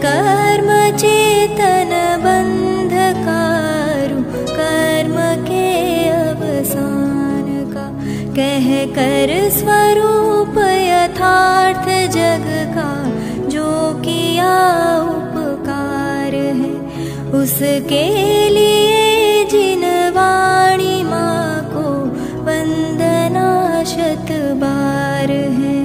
कर्म चेतन बंधकारु कर्म के अवसान का, कह कर स्वरूप यथार्थ जग का जो किया उपकार है, उसके लिए जिन वाणी माँ को वंदना शत बार है,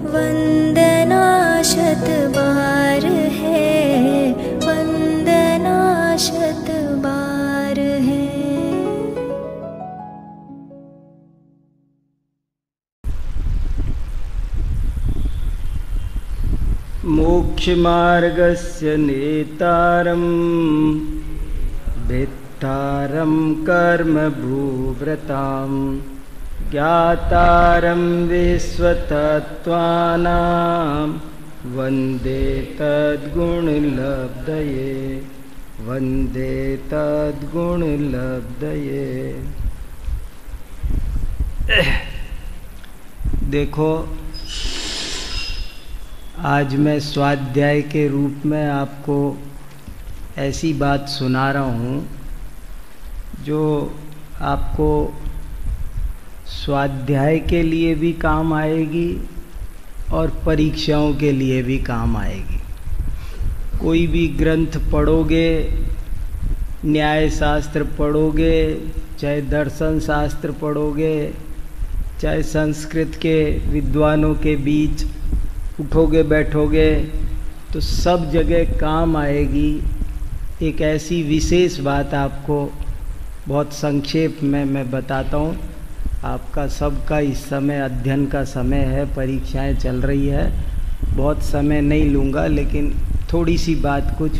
वंदना शत बार है, वंदना शत बार है। मोक्ष मार्गस्य नेतारं भेत्तारं कर्म भूव्रतां, ज्ञातारं विश्वतत्त्वानां वन्दे तद्गुणलब्धये, वन्दे तद्गुणलब्धये। देखो, आज मैं स्वाध्याय के रूप में आपको ऐसी बात सुना रहा हूँ जो आपको स्वाध्याय के लिए भी काम आएगी और परीक्षाओं के लिए भी काम आएगी। कोई भी ग्रंथ पढ़ोगे, न्याय शास्त्र पढ़ोगे, चाहे दर्शन शास्त्र पढ़ोगे, चाहे संस्कृत के विद्वानों के बीच उठोगे बैठोगे, तो सब जगह काम आएगी। एक ऐसी विशेष बात आपको बहुत संक्षेप में मैं बताता हूँ। आपका सबका इस समय अध्ययन का समय है, परीक्षाएं चल रही है, बहुत समय नहीं लूँगा, लेकिन थोड़ी सी बात कुछ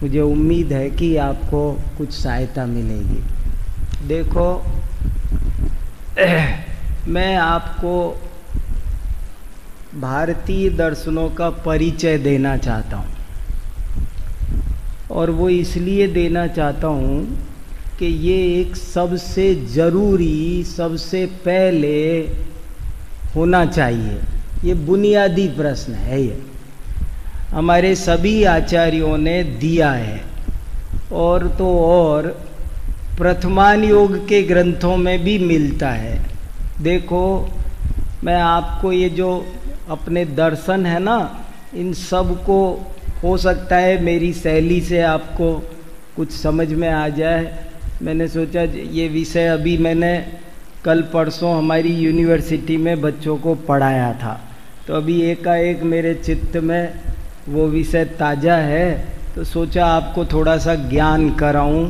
मुझे उम्मीद है कि आपको कुछ सहायता मिलेगी। देखो, मैं आपको भारतीय दर्शनों का परिचय देना चाहता हूँ, और वो इसलिए देना चाहता हूँ कि ये एक सबसे ज़रूरी, सबसे पहले होना चाहिए। ये बुनियादी प्रश्न है, ये हमारे सभी आचार्यों ने दिया है, और तो और प्रथमान योग के ग्रंथों में भी मिलता है। देखो, मैं आपको ये जो अपने दर्शन है ना, इन सब को हो सकता है मेरी शैली से आपको कुछ समझ में आ जाए। मैंने सोचा ये विषय अभी मैंने कल परसों हमारी यूनिवर्सिटी में बच्चों को पढ़ाया था, तो अभी एकाएक मेरे चित्त में वो विषय ताज़ा है, तो सोचा आपको थोड़ा सा ज्ञान कराऊं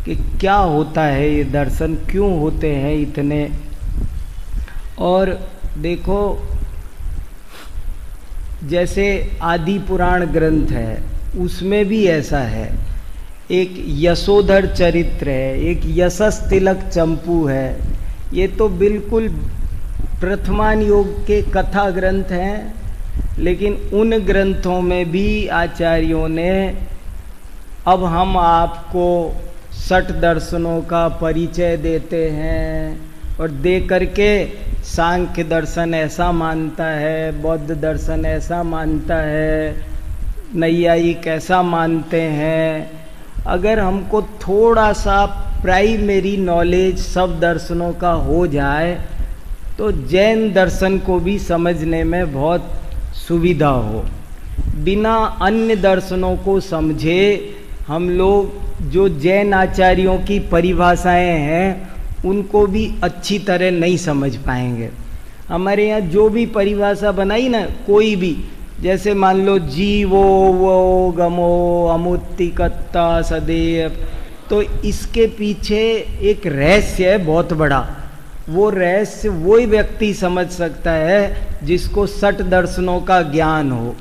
कि क्या होता है ये दर्शन, क्यों होते हैं इतने। और देखो, जैसे आदि पुराण ग्रंथ है उसमें भी ऐसा है, एक यशोधर चरित्र है, एक यशस तिलक चंपू है, ये तो बिल्कुल प्रथमान योग के कथा ग्रंथ हैं, लेकिन उन ग्रंथों में भी आचार्यों ने, अब हम आपको 60 दर्शनों का परिचय देते हैं, और दे करके सांख्य दर्शन ऐसा मानता है, बौद्ध दर्शन ऐसा मानता है, नैयायिक ऐसा मानते हैं। अगर हमको थोड़ा सा प्राइमरी नॉलेज सब दर्शनों का हो जाए तो जैन दर्शन को भी समझने में बहुत सुविधा हो। बिना अन्य दर्शनों को समझे हम लोग जो जैन आचार्यों की परिभाषाएं हैं उनको भी अच्छी तरह नहीं समझ पाएंगे। हमारे यहाँ जो भी परिभाषा बनाई ना, कोई भी, जैसे मान लो जीवो वो गमो अमुत्तिकत्ता सदैव, तो इसके पीछे एक रहस्य है बहुत बड़ा। वो रहस्य वही व्यक्ति समझ सकता है जिसको 60 दर्शनों का ज्ञान हो।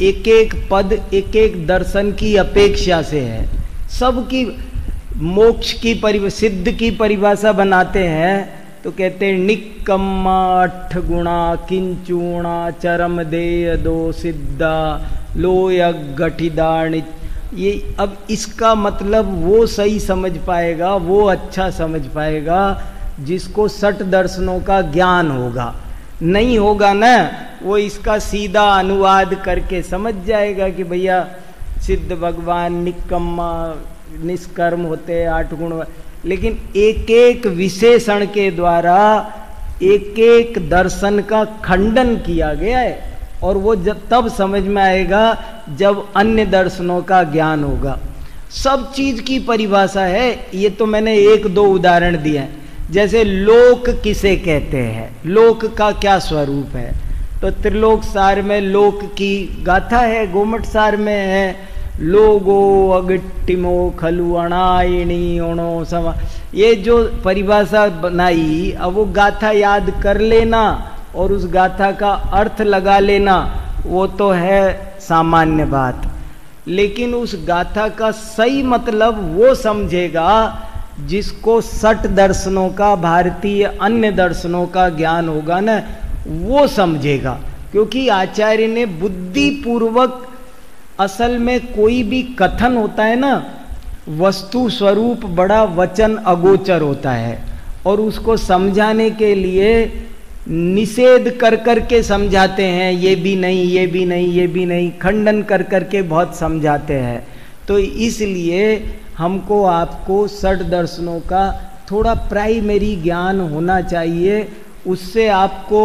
एक एक पद एक एक दर्शन की अपेक्षा से है। सबकी मोक्ष की सिद्ध की परिभाषा बनाते हैं तो कहते हैं निक्कम्मा 8 गुणा किंचूणा चरम देय दो सिद्धा लोय गठिदाणि। ये अब इसका मतलब वो सही समझ पाएगा, वो अच्छा समझ पाएगा जिसको 60 दर्शनों का ज्ञान होगा। नहीं होगा ना, वो इसका सीधा अनुवाद करके समझ जाएगा कि भैया सिद्ध भगवान निकम्मा निष्कर्म होते 8 गुण। लेकिन एक एक विशेषण के द्वारा एक एक दर्शन का खंडन किया गया है, और वो जब तब समझ में आएगा जब अन्य दर्शनों का ज्ञान होगा। सब चीज की परिभाषा है। ये तो मैंने 1-2 उदाहरण दिए हैं। जैसे लोक किसे कहते हैं, लोक का क्या स्वरूप है, तो त्रिलोक सार में लोक की गाथा है, गोमट सार में है लोगो अगिट्टिमो खलु अणायणी ओणो समा। ये जो परिभाषा बनाई, अब वो गाथा याद कर लेना और उस गाथा का अर्थ लगा लेना, वो तो है सामान्य बात। लेकिन उस गाथा का सही मतलब वो समझेगा जिसको 60 दर्शनों का, भारतीय अन्य दर्शनों का ज्ञान होगा ना, वो समझेगा। क्योंकि आचार्य ने बुद्धि पूर्वक, असल में कोई भी कथन होता है ना, वस्तु स्वरूप बड़ा वचन अगोचर होता है, और उसको समझाने के लिए निषेध कर करके समझाते हैं, ये भी नहीं, ये भी नहीं, ये भी नहीं, खंडन कर करके बहुत समझाते हैं। तो इसलिए हमको आपको 60 दर्शनों का थोड़ा प्राइमरी ज्ञान होना चाहिए। उससे आपको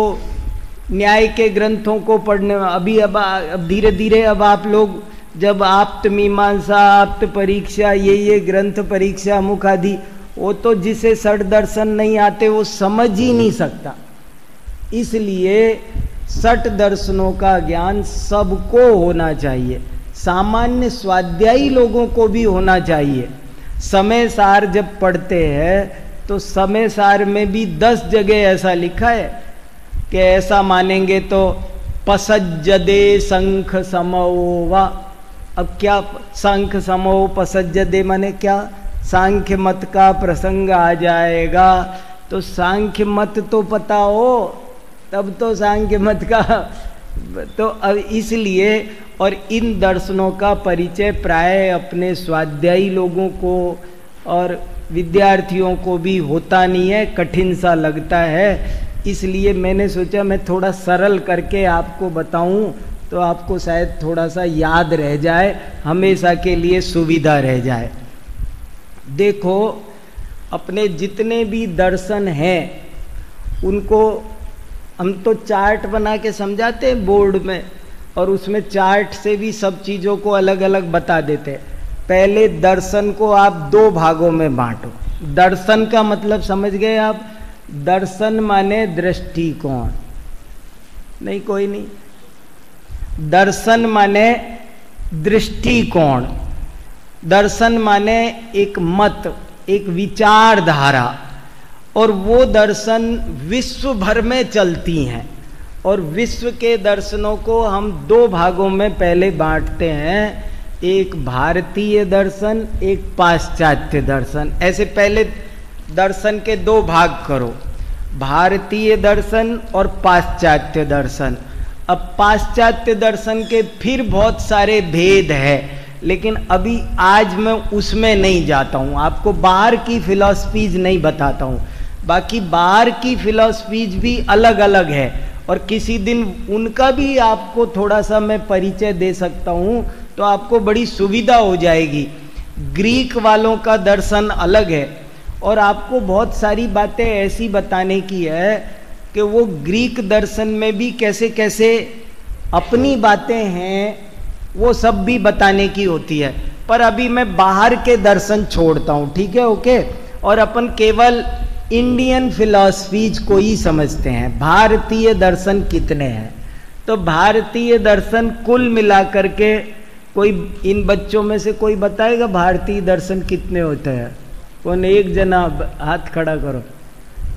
न्याय के ग्रंथों को पढ़ने में अब धीरे धीरे अब आप लोग जब आप्त मीमांसा, आप्त परीक्षा, ये ग्रंथ परीक्षा मुख आदि, वो तो जिसे 60 दर्शन नहीं आते वो समझ ही नहीं सकता। इसलिए 60 दर्शनों का ज्ञान सबको होना चाहिए, सामान्य स्वाध्यायी लोगों को भी होना चाहिए। समय सार जब पढ़ते हैं तो समय सार में भी 10 जगह ऐसा लिखा है कि ऐसा मानेंगे तो पसज्जदे शंख समोवा। अब क्या शंख समो पसज्जदे माने क्या? सांख्य मत का प्रसंग आ जाएगा, तो सांख्य मत तो पता हो तब तो सांख्य मत का, तो अब इसलिए, और इन दर्शनों का परिचय प्राय अपने स्वाध्यायी लोगों को और विद्यार्थियों को भी होता नहीं है, कठिन सा लगता है। इसलिए मैंने सोचा मैं थोड़ा सरल करके आपको बताऊं तो आपको शायद थोड़ा सा याद रह जाए, हमेशा के लिए सुविधा रह जाए। देखो, अपने जितने भी दर्शन हैं उनको हम तो चार्ट बना के समझाते हैं बोर्ड में, और उसमें चार्ट से भी सब चीज़ों को अलग अलग बता देते हैं। पहले दर्शन को आप 2 भागों में बांटो। दर्शन का मतलब समझ गए आप? दर्शन माने दृष्टिकोण, नहीं कोई नहीं, दर्शन माने दृष्टिकोण, दर्शन माने एक मत, एक विचारधारा, और वो दर्शन विश्व भर में चलती हैं। और विश्व के दर्शनों को हम 2 भागों में पहले बांटते हैं, एक भारतीय दर्शन, एक पाश्चात्य दर्शन। ऐसे पहले दर्शन के 2 भाग करो, भारतीय दर्शन और पाश्चात्य दर्शन। अब पाश्चात्य दर्शन के फिर बहुत सारे भेद है, लेकिन अभी आज मैं उसमें नहीं जाता हूँ, आपको बाहर की फिलॉसफीज नहीं बताता हूँ। बाकी बाहर की फिलॉसफीज भी अलग अलग है, और किसी दिन उनका भी आपको थोड़ा सा मैं परिचय दे सकता हूँ, तो आपको बड़ी सुविधा हो जाएगी। ग्रीक वालों का दर्शन अलग है, और आपको बहुत सारी बातें ऐसी बताने की है कि वो ग्रीक दर्शन में भी कैसे कैसे अपनी बातें हैं, वो सब भी बताने की होती है। पर अभी मैं बाहर के दर्शन छोड़ता हूँ, ठीक है, ओके। और अपन केवल इंडियन फिलॉसफीज को ही समझते हैं। भारतीय दर्शन कितने हैं? तो भारतीय दर्शन कुल मिलाकर के, कोई इन बच्चों में से कोई बताएगा भारतीय दर्शन कितने होते हैं? कौन? एक जना हाथ खड़ा करो।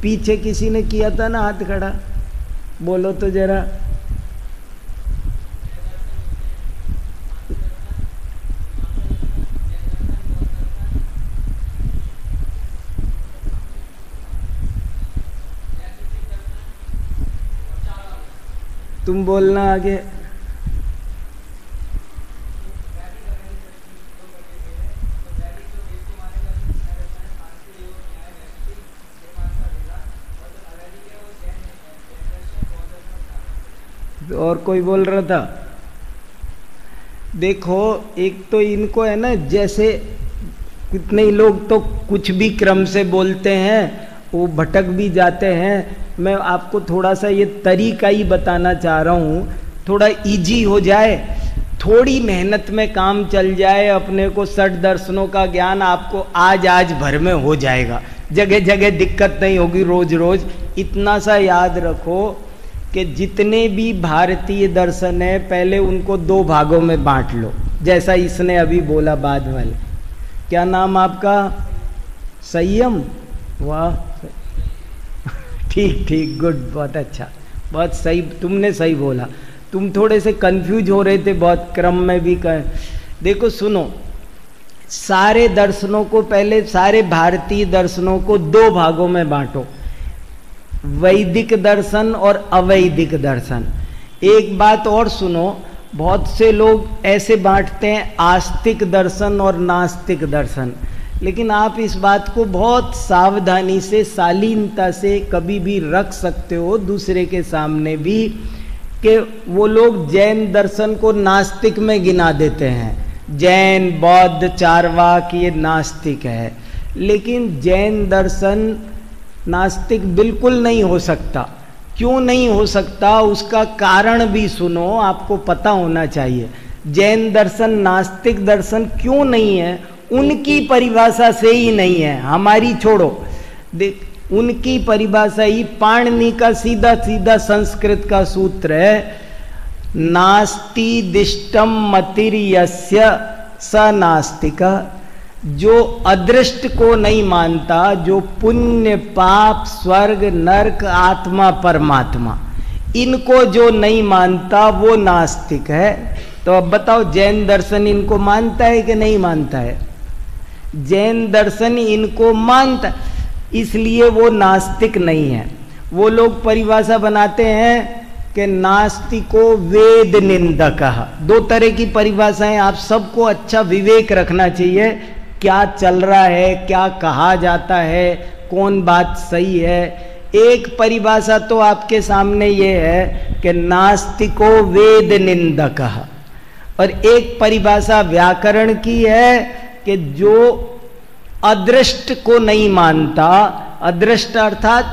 पीछे किसी ने किया था ना हाथ खड़ा, बोलो तो जरा। तुम बोलना आगे। और कोई बोल रहा था? देखो, एक तो इनको है ना, जैसे कितने ही लोग तो कुछ भी क्रम से बोलते हैं, वो भटक भी जाते हैं। मैं आपको थोड़ा सा ये तरीका ही बताना चाह रहा हूँ, थोड़ा इजी हो जाए, थोड़ी मेहनत में काम चल जाए। अपने को 60 दर्शनों का ज्ञान आपको आज भर में हो जाएगा, जगह जगह दिक्कत नहीं होगी रोज रोज। इतना सा याद रखो कि जितने भी भारतीय दर्शन है, पहले उनको 2 भागों में बांट लो, जैसा इसने अभी बोला बाद वाले। क्या नाम आपका? संयम। वाह, ठीक ठीक, गुड, बहुत अच्छा, बहुत सही, तुमने सही बोला। तुम थोड़े से कंफ्यूज हो रहे थे बहुत क्रम में भी देखो सुनो, सारे दर्शनों को पहले, सारे भारतीय दर्शनों को 2 भागों में बांटो, वैदिक दर्शन और अवैदिक दर्शन। एक बात और सुनो, बहुत से लोग ऐसे बांटते हैं आस्तिक दर्शन और नास्तिक दर्शन, लेकिन आप इस बात को बहुत सावधानी से, शालीनता से कभी भी रख सकते हो दूसरे के सामने भी, कि वो लोग जैन दर्शन को नास्तिक में गिना देते हैं। जैन, बौद्ध, चारवाक ये नास्तिक है, लेकिन जैन दर्शन नास्तिक बिल्कुल नहीं हो सकता। क्यों नहीं हो सकता, उसका कारण भी सुनो, आपको पता होना चाहिए। जैन दर्शन नास्तिक दर्शन क्यों नहीं है? उनकी परिभाषा से ही नहीं है, हमारी छोड़ो। देख, उनकी परिभाषा ही पाणिनि का सीधा सीधा संस्कृत का सूत्र है, नास्ति दिष्टम मतिर्यस्य स नास्तिका। जो अदृष्ट को नहीं मानता, जो पुण्य पाप स्वर्ग नरक आत्मा परमात्मा, इनको जो नहीं मानता वो नास्तिक है। तो अब बताओ, जैन दर्शन इनको मानता है कि नहीं मानता है? जैन दर्शन इनको मानता, इसलिए वो नास्तिक नहीं है। वो लोग परिभाषा बनाते हैं कि नास्तिको वेद निंदकः। 2 तरह की परिभाषाएं, आप सबको अच्छा विवेक रखना चाहिए, क्या चल रहा है, क्या कहा जाता है, कौन बात सही है। एक परिभाषा तो आपके सामने ये है कि नास्तिको वेद निंदकः, और एक परिभाषा व्याकरण की है कि जो अदृष्ट को नहीं मानता, अदृष्ट अर्थात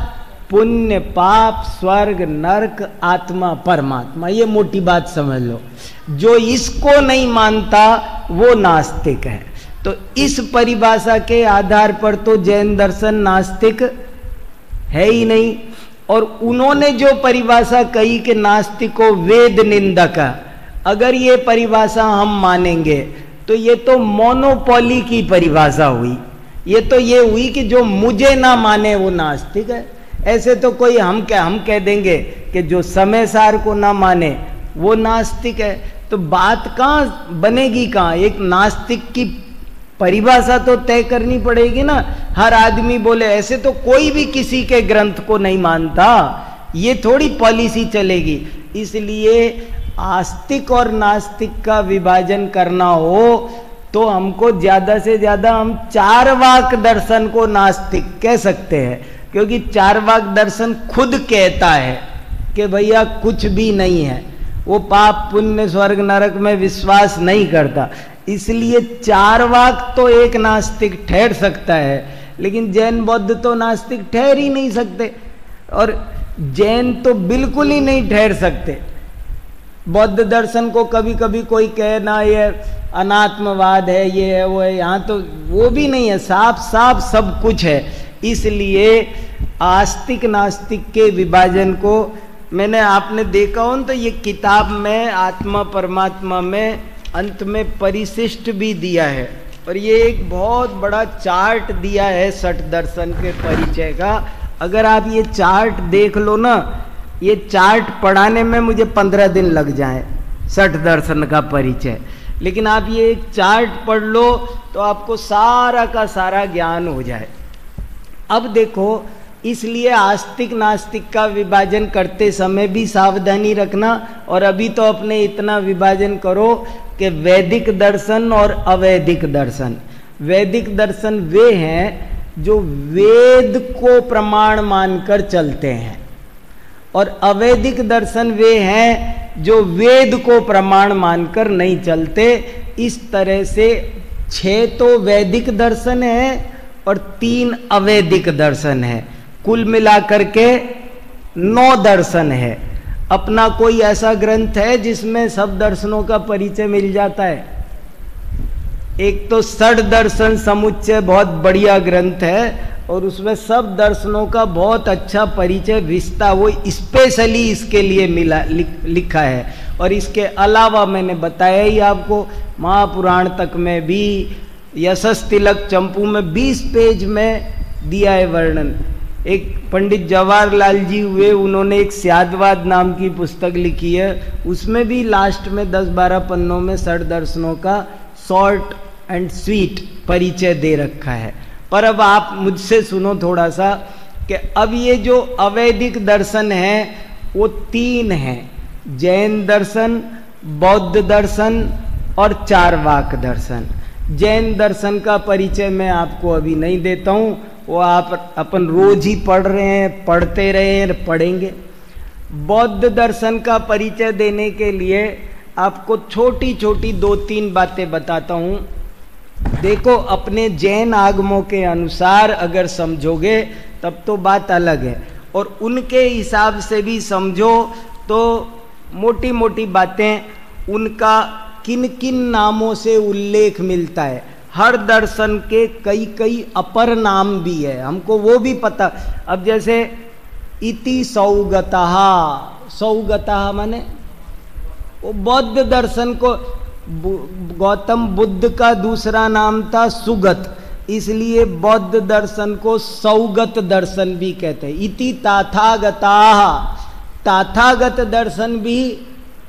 पुण्य पाप स्वर्ग नरक आत्मा परमात्मा, ये मोटी बात समझ लो। जो इसको नहीं मानता वो नास्तिक है। तो इस परिभाषा के आधार पर तो जैन दर्शन नास्तिक है ही नहीं। और उन्होंने जो परिभाषा कही कि नास्तिको वेद निंदक, अगर ये परिभाषा हम मानेंगे तो ये तो मोनोपोली की परिभाषा हुई। ये तो ये हुई कि जो मुझे ना माने वो नास्तिक है। ऐसे तो कोई हम कह देंगे कि जो समय सार को ना माने वो नास्तिक है। तो बात कहाँ बनेगी, कहाँ? एक नास्तिक की परिभाषा तो तय करनी पड़ेगी ना। हर आदमी बोले ऐसे तो कोई भी किसी के ग्रंथ को नहीं मानता, ये थोड़ी पॉलिसी चलेगी। इसलिए आस्तिक और नास्तिक का विभाजन करना हो तो हमको ज्यादा से ज्यादा हम चारवाक दर्शन को नास्तिक कह सकते हैं, क्योंकि चारवाक दर्शन खुद कहता है कि भैया कुछ भी नहीं है, वो पाप पुण्य स्वर्ग नरक में विश्वास नहीं करता। इसलिए चारवाक तो एक नास्तिक ठहर सकता है, लेकिन जैन बौद्ध तो नास्तिक ठहर ही नहीं सकते, और जैन तो बिल्कुल ही नहीं ठहर सकते। बौद्ध दर्शन को कभी कभी कोई कहे ना ये अनात्मवाद है, ये है वो है, यहाँ तो वो भी नहीं है, साफ साफ सब कुछ है। इसलिए आस्तिक नास्तिक के विभाजन को मैंने, आपने देखा हो तो ये किताब में आत्मा परमात्मा में अंत में परिशिष्ट भी दिया है, और ये एक बहुत बड़ा चार्ट दिया है षट दर्शन के परिचय का। अगर आप ये चार्ट देख लो ना, ये चार्ट पढ़ाने में मुझे 15 दिन लग जाए षट दर्शन का परिचय, लेकिन आप ये एक चार्ट पढ़ लो तो आपको सारा का सारा ज्ञान हो जाए। अब देखो, इसलिए आस्तिक नास्तिक का विभाजन करते समय भी सावधानी रखना, और अभी तो अपने इतना विभाजन करो कि वैदिक दर्शन और अवैदिक दर्शन। वैदिक दर्शन वे हैं जो वेद को प्रमाण मानकर चलते हैं, और अवैदिक दर्शन वे हैं जो वेद को प्रमाण मानकर नहीं चलते। इस तरह से 6 तो वैदिक दर्शन है और 3 अवैदिक दर्शन है, कुल मिलाकर के 9 दर्शन है। अपना कोई ऐसा ग्रंथ है जिसमें सब दर्शनों का परिचय मिल जाता है? एक तो षड दर्शन समुच्चय बहुत बढ़िया ग्रंथ है और उसमें सब दर्शनों का बहुत अच्छा परिचय विस्तार वो स्पेशली इसके लिए लिखा है। और इसके अलावा मैंने बताया ही आपको, महापुराण तक में भी यशस तिलक चंपू में 20 पेज में दिया है वर्णन। एक पंडित जवाहरलाल जी हुए, उन्होंने एक स्यादवाद नाम की पुस्तक लिखी है, उसमें भी लास्ट में 10-12 पन्नों में षड दर्शनों का शॉर्ट एंड स्वीट परिचय दे रखा है। पर अब आप मुझसे सुनो थोड़ा सा कि अब ये जो अवैदिक दर्शन है वो 3 हैं, जैन दर्शन, बौद्ध दर्शन और चारवाक दर्शन। जैन दर्शन का परिचय मैं आपको अभी नहीं देता हूँ, वो आप अपन रोज ही पढ़ रहे हैं, पढ़ते रहे हैं, पढ़ेंगे। बौद्ध दर्शन का परिचय देने के लिए आपको छोटी छोटी 2-3 बातें बताता हूँ। देखो, अपने जैन आगमों के अनुसार अगर समझोगे तब तो बात अलग है, और उनके हिसाब से भी समझो तो मोटी मोटी बातें, उनका किन किन नामों से उल्लेख मिलता है। हर दर्शन के कई कई अपर नाम भी है, हमको वो भी पता। अब जैसे इति सौगतः, सौगतः माने वो बौद्ध दर्शन को, गौतम बुद्ध का दूसरा नाम था सुगत, इसलिए बौद्ध दर्शन को सौगत दर्शन भी कहते हैं। इति तथागताः, तथागत दर्शन भी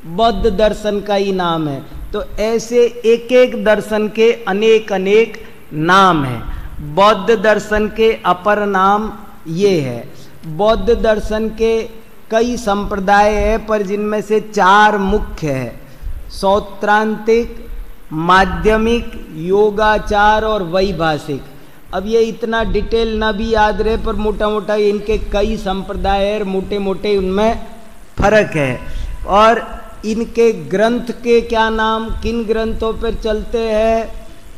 बौद्ध दर्शन का ही नाम है। तो ऐसे एक एक दर्शन के अनेक अनेक नाम हैं। बौद्ध दर्शन के अपर नाम ये है। बौद्ध दर्शन के कई संप्रदाय है, पर जिनमें से 4 मुख्य है, सौत्रांतिक, माध्यमिक, योगाचार और वैभाषिक। अब ये इतना डिटेल ना भी याद रहे, पर मोटा मोटा इनके कई संप्रदाय है, मोटे मोटे उनमें फर्क है। और इनके ग्रंथ के क्या नाम, किन ग्रंथों पर चलते हैं?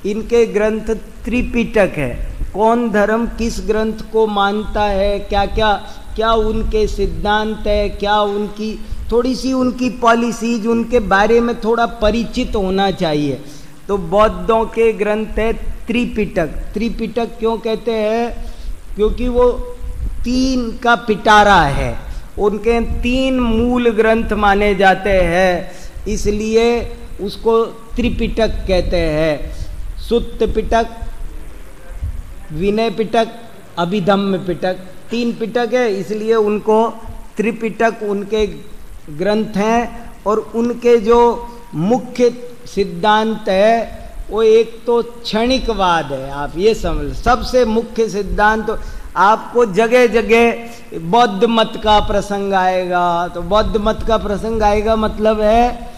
इनके ग्रंथ त्रिपिटक है। कौन धर्म किस ग्रंथ को मानता है, क्या क्या क्या उनके सिद्धांत है, क्या उनकी थोड़ी सी उनकी पॉलिसीज, उनके बारे में थोड़ा परिचित होना चाहिए। तो बौद्धों के ग्रंथ है त्रिपिटक। त्रिपिटक क्यों कहते हैं? क्योंकि वो 3 का पिटारा है, उनके 3 मूल ग्रंथ माने जाते हैं, इसलिए उसको त्रिपिटक कहते हैं। सुत्त पिटक, विनय पिटक, अभिधम्म पिटक, 3 पिटक है, इसलिए उनको त्रिपिटक उनके ग्रंथ हैं। और उनके जो मुख्य सिद्धांत है वो एक तो क्षणिकवाद है, आप ये समझ। सबसे मुख्य सिद्धांत आपको जगह जगह बौद्ध मत का प्रसंग आएगा, तो बौद्ध मत का प्रसंग आएगा मतलब है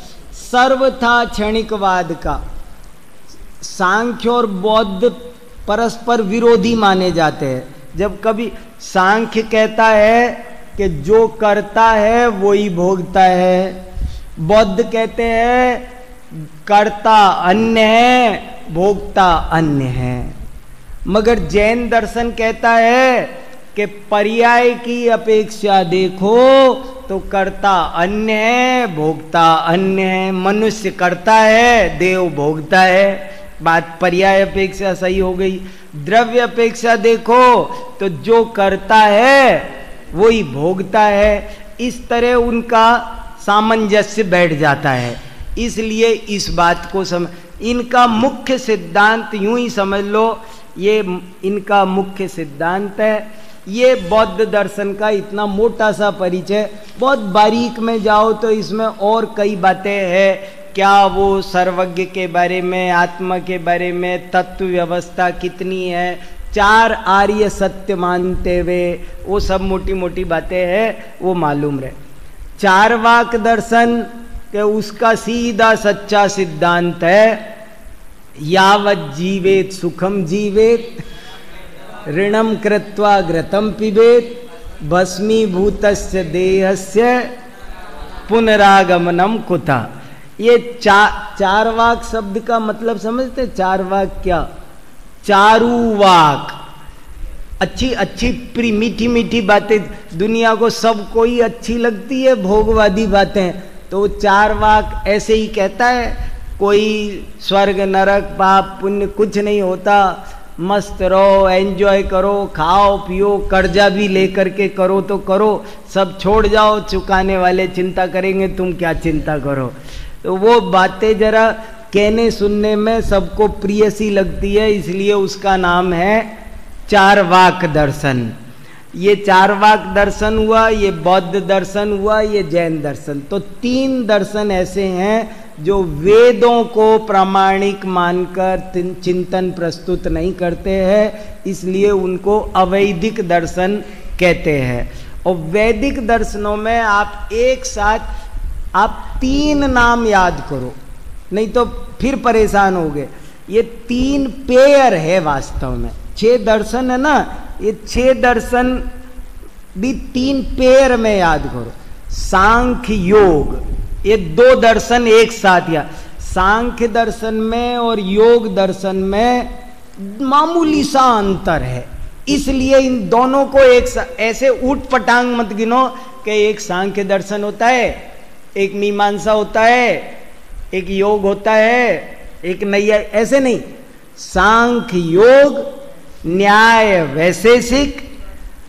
सर्वथा क्षणिकवाद का। सांख्य और बौद्ध परस्पर विरोधी माने जाते हैं। जब कभी सांख्य कहता है कि जो करता है वो ही भोगता है, बौद्ध कहते हैं कर्ता अन्य है, भोगता अन्य है। मगर जैन दर्शन कहता है कि पर्याय की अपेक्षा देखो तो कर्ता अन्य है, भोगता अन्य है। मनुष्य करता है, देव भोगता है। बात पर्याय अपेक्षा सही हो गई। द्रव्य अपेक्षा देखो तो जो करता है वो ही भोगता है। इस तरह उनका सामंजस्य बैठ जाता है। इसलिए इस बात को इनका मुख्य सिद्धांत यूं ही समझ लो, ये इनका मुख्य सिद्धांत है। ये बौद्ध दर्शन का इतना मोटा सा परिचय। बहुत बारीक में जाओ तो इसमें और कई बातें हैं। क्या वो सर्वज्ञ के बारे में, आत्मा के बारे में, तत्व व्यवस्था कितनी है, 4 आर्य सत्य मानते हुए, वो सब मोटी मोटी बातें हैं, वो मालूम रहे। चारवाक दर्शन के उसका सीधा सच्चा सिद्धांत है यावत् जीवेत सुखम जीवेत, ऋणम कृत्वा घृतम पिबेत, भस्मीभूतस्य देहस्य पुनरागमनम कुतः। ये चारवाक शब्द का मतलब समझते? चारवाक क्या? चारुवाक, अच्छी अच्छी मीठी मीठी बातें, दुनिया को सब कोई अच्छी लगती है भोगवादी बातें, तो चारवाक ऐसे ही कहता है। कोई स्वर्ग नरक पाप पुण्य कुछ नहीं होता, मस्त रहो, एंजॉय करो, खाओ पियो, कर्जा भी लेकर के करो तो करो, सब छोड़ जाओ, चुकाने वाले चिंता करेंगे, तुम क्या चिंता करो। तो वो बातें जरा कहने सुनने में सबको प्रिय सी लगती है, इसलिए उसका नाम है चारवाक दर्शन। ये चारवाक दर्शन हुआ, ये बौद्ध दर्शन हुआ, ये जैन दर्शन। तो 3 दर्शन ऐसे हैं जो वेदों को प्रामाणिक मानकर चिंतन प्रस्तुत नहीं करते हैं, इसलिए उनको अवैदिक दर्शन कहते हैं। और वैदिक दर्शनों में आप एक साथ आप 3 नाम याद करो, नहीं तो फिर परेशान होगे। ये 3 पेयर है वास्तव में, 6 दर्शन है ना, ये 6 दर्शन भी 3 पेयर में याद करो। सांख्य योग, ये 2 दर्शन एक साथ, या सांख्य दर्शन में और योग दर्शन में मामूली सा अंतर है, इसलिए इन दोनों को एक ऐसे ऊट पटांग मत गिनो कि एक सांख्य दर्शन होता है, एक मीमांसा होता है, एक योग होता है, एक नैया, ऐसे नहीं। सांख्य योग, न्याय वैशेषिक,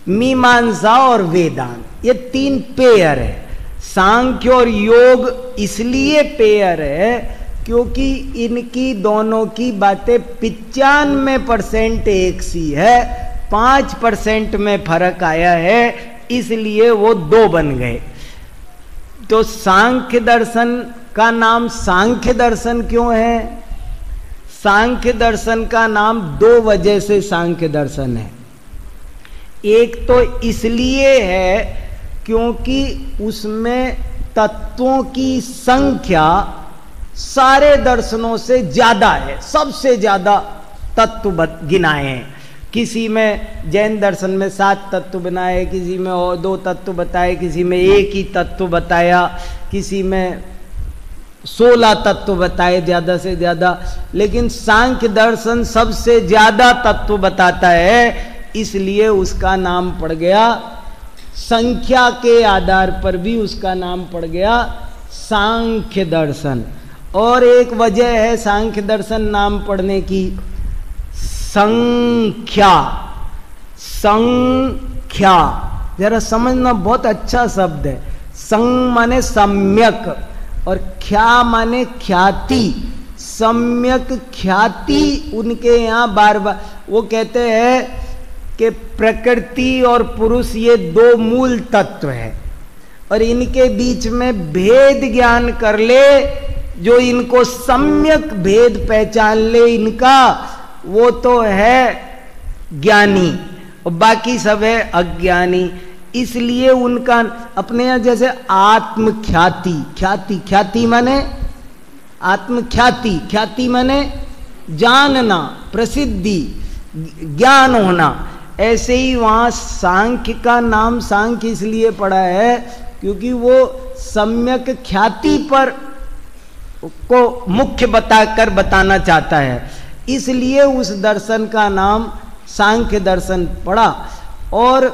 मीमांसा और वेदांत, ये 3 पेयर है। सांख्य और योग इसलिए पेयर है क्योंकि इनकी दोनों की बातें 95% एक सी है, 5% में फर्क आया है, इसलिए वो 2 बन गए। तो सांख्य दर्शन का नाम सांख्य दर्शन क्यों है? सांख्य दर्शन का नाम 2 वजह से सांख्य दर्शन है। एक तो इसलिए है क्योंकि उसमें तत्वों की संख्या सारे दर्शनों से ज्यादा है, सबसे ज्यादा तत्व गिनाए हैं। किसी में जैन दर्शन में 7 तत्व बनाए, किसी में और 2 तत्व बताए, किसी में 1 ही तत्व बताया, किसी में 16 तत्व बताए ज्यादा से ज्यादा, लेकिन सांख्य दर्शन सबसे ज्यादा तत्व बताता है, इसलिए उसका नाम पड़ गया, संख्या के आधार पर भी उसका नाम पड़ गया सांख्य दर्शन। और एक वजह है सांख्य दर्शन नाम पड़ने की, संख्या। संख्या जरा समझना, बहुत अच्छा शब्द है। संग माने सम्यक और ख्या माने ख्याति। सम्यक ख्याति उनके यहाँ बार बार वो कहते हैं कि प्रकृति और पुरुष ये 2 मूल तत्व है और इनके बीच में भेद ज्ञान कर ले, जो इनको सम्यक भेद पहचान ले इनका, वो तो है ज्ञानी और बाकी सब है अज्ञानी। इसलिए उनका अपने यहाँ जैसे आत्मख्याति, ख्याति, ख्याति माने आत्मख्याति, ख्याति माने जानना, प्रसिद्धि, ज्ञान होना। ऐसे ही वहां सांख्य का नाम सांख्य इसलिए पड़ा है क्योंकि वो सम्यक ख्याति पर को मुख्य बताकर बताना चाहता है, इसलिए उस दर्शन का नाम सांख्य दर्शन पड़ा। और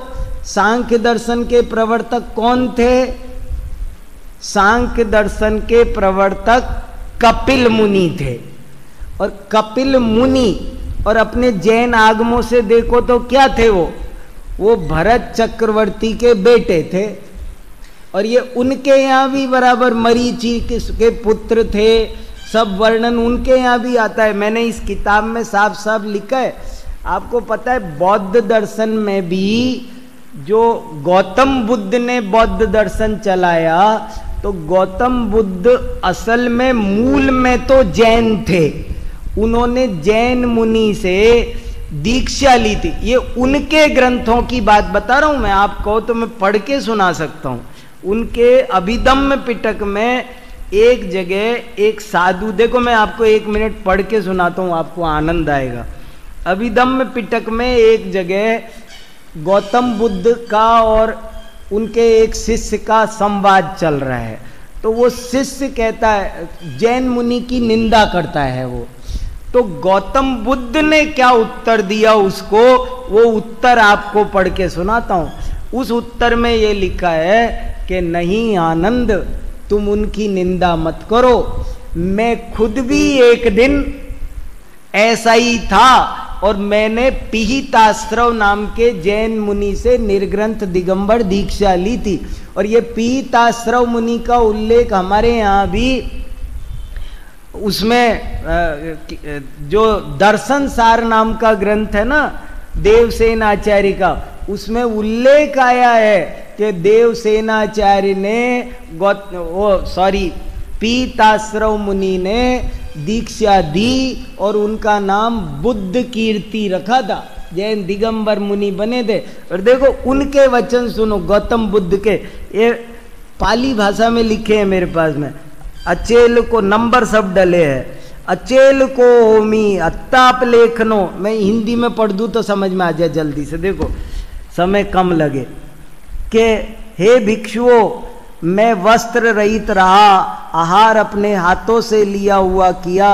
सांख्य दर्शन के प्रवर्तक कौन थे? सांख्य दर्शन के प्रवर्तक कपिल मुनि थे। और कपिल मुनि और अपने जैन आगमों से देखो तो क्या थे वो भरत चक्रवर्ती के बेटे थे। और ये उनके यहाँ भी बराबर मरीचि के पुत्र थे, सब वर्णन उनके यहाँ भी आता है। मैंने इस किताब में साफ साफ लिखा है। आपको पता है बौद्ध दर्शन में भी जो गौतम बुद्ध ने बौद्ध दर्शन चलाया, तो गौतम बुद्ध असल में मूल में तो जैन थे। उन्होंने जैन मुनि से दीक्षा ली थी। ये उनके ग्रंथों की बात बता रहा हूं मैं, आप कहो तो मैं पढ़ के सुना सकता हूं। उनके अभिधम्म पिटक में एक जगह एक साधु, देखो मैं आपको 1 मिनट पढ़ के सुनाता हूं, आपको आनंद आएगा। अभिधम्म पिटक में एक जगह गौतम बुद्ध का और उनके एक शिष्य का संवाद चल रहा है। तो वो शिष्य कहता है, जैन मुनि की निंदा करता है वो। तो गौतम बुद्ध ने क्या उत्तर दिया उसको, वो उत्तर आपको पढ़ के सुनाता हूं। उस उत्तर में ये लिखा है कि नहीं आनंद, तुम उनकी निंदा मत करो। मैं खुद भी एक दिन ऐसा ही था और मैंने पिहिताश्रव नाम के जैन मुनि से निर्ग्रंथ दिगंबर दीक्षा ली थी। और ये पिहिताश्रव मुनि का उल्लेख हमारे यहाँ भी उसमें जो दर्शन सार नाम का ग्रंथ है ना देवसेन आचार्य का, उसमें उल्लेख आया है कि देवसेन आचार्य ने पिहिताश्रव मुनि ने दीक्षा दी और उनका नाम बुद्ध कीर्ति रखा था, जैन दिगंबर मुनि बने थे। और देखो उनके वचन सुनो, गौतम बुद्ध के, ये पाली भाषा में लिखे हैं मेरे पास में, अचेल को नंबर सब डले हैं, अचेल को होमी अत्ताप लेखनो। मैं हिंदी में पढ़ दूं तो समझ में आ जाए जल्दी से, देखो समय कम लगे। कि हे भिक्षुओं, मैं वस्त्र रहित रहा, आहार अपने हाथों से लिया हुआ किया,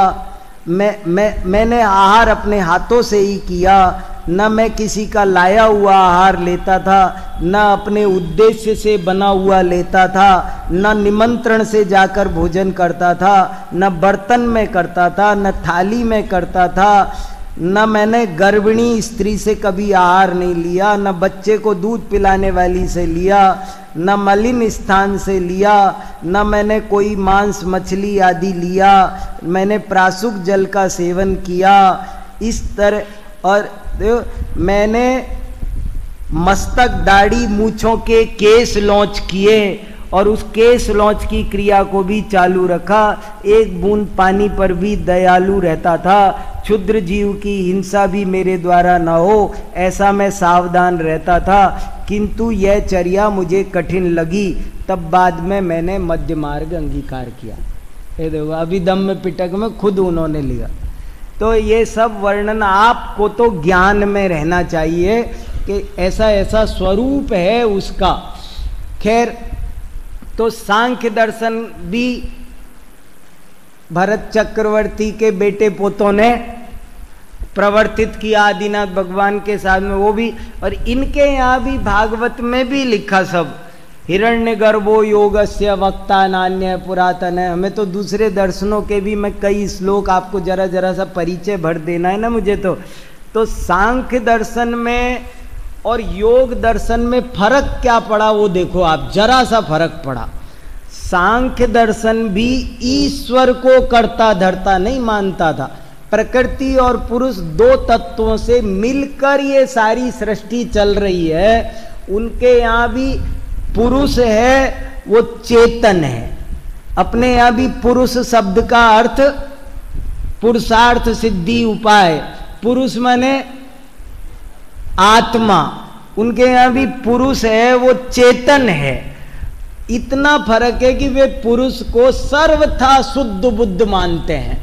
मैंने आहार अपने हाथों से ही किया, न मैं किसी का लाया हुआ आहार लेता था, न अपने उद्देश्य से बना हुआ लेता था, न निमंत्रण से जाकर भोजन करता था, न बर्तन में करता था, न थाली में करता था, न मैंने गर्भिणी स्त्री से कभी आहार नहीं लिया, न बच्चे को दूध पिलाने वाली से लिया, न मलिन स्थान से लिया, न मैंने कोई मांस मछली आदि लिया, मैंने प्रासुक जल का सेवन किया। इस तरह और मैंने मस्तक दाढ़ी मूछों के केस लॉन्च किए और उस केस लॉन्च की क्रिया को भी चालू रखा। एक बूंद पानी पर भी दयालु रहता था, क्षुद्र जीव की हिंसा भी मेरे द्वारा न हो ऐसा मैं सावधान रहता था। किंतु यह चर्या मुझे कठिन लगी, तब बाद में मैंने मध्य मार्ग अंगीकार किया। ये देखो अभी दम में पिटक में खुद उन्होंने लिया। तो ये सब वर्णन आपको तो ज्ञान में रहना चाहिए कि ऐसा ऐसा स्वरूप है उसका। खैर, तो सांख्य दर्शन भी भरत चक्रवर्ती के बेटे पोतों ने प्रवर्तित किया आदिनाथ भगवान के साथ में, वो भी। और इनके यहाँ भी भागवत में भी लिखा सब, हिरण्यगर्भो योगस्य वक्ता नान्य पुरातन है। हमें तो दूसरे दर्शनों के भी मैं कई श्लोक आपको जरा जरा सा परिचय भर देना है ना मुझे। तो सांख्य दर्शन में और योग दर्शन में फर्क क्या पड़ा वो देखो आप, जरा सा फर्क पड़ा। सांख्य दर्शन भी ईश्वर को कर्ता धर्ता नहीं मानता था। प्रकृति और पुरुष दो तत्वों से मिलकर ये सारी सृष्टि चल रही है। उनके यहाँ भी पुरुष है, वो चेतन है। अपने यहाँ भी पुरुष शब्द का अर्थ पुरुषार्थ सिद्धि उपाय, पुरुष माने आत्मा। उनके यहाँ भी पुरुष है, वो चेतन है। इतना फर्क है कि वे पुरुष को सर्वथा शुद्ध बुद्ध मानते हैं।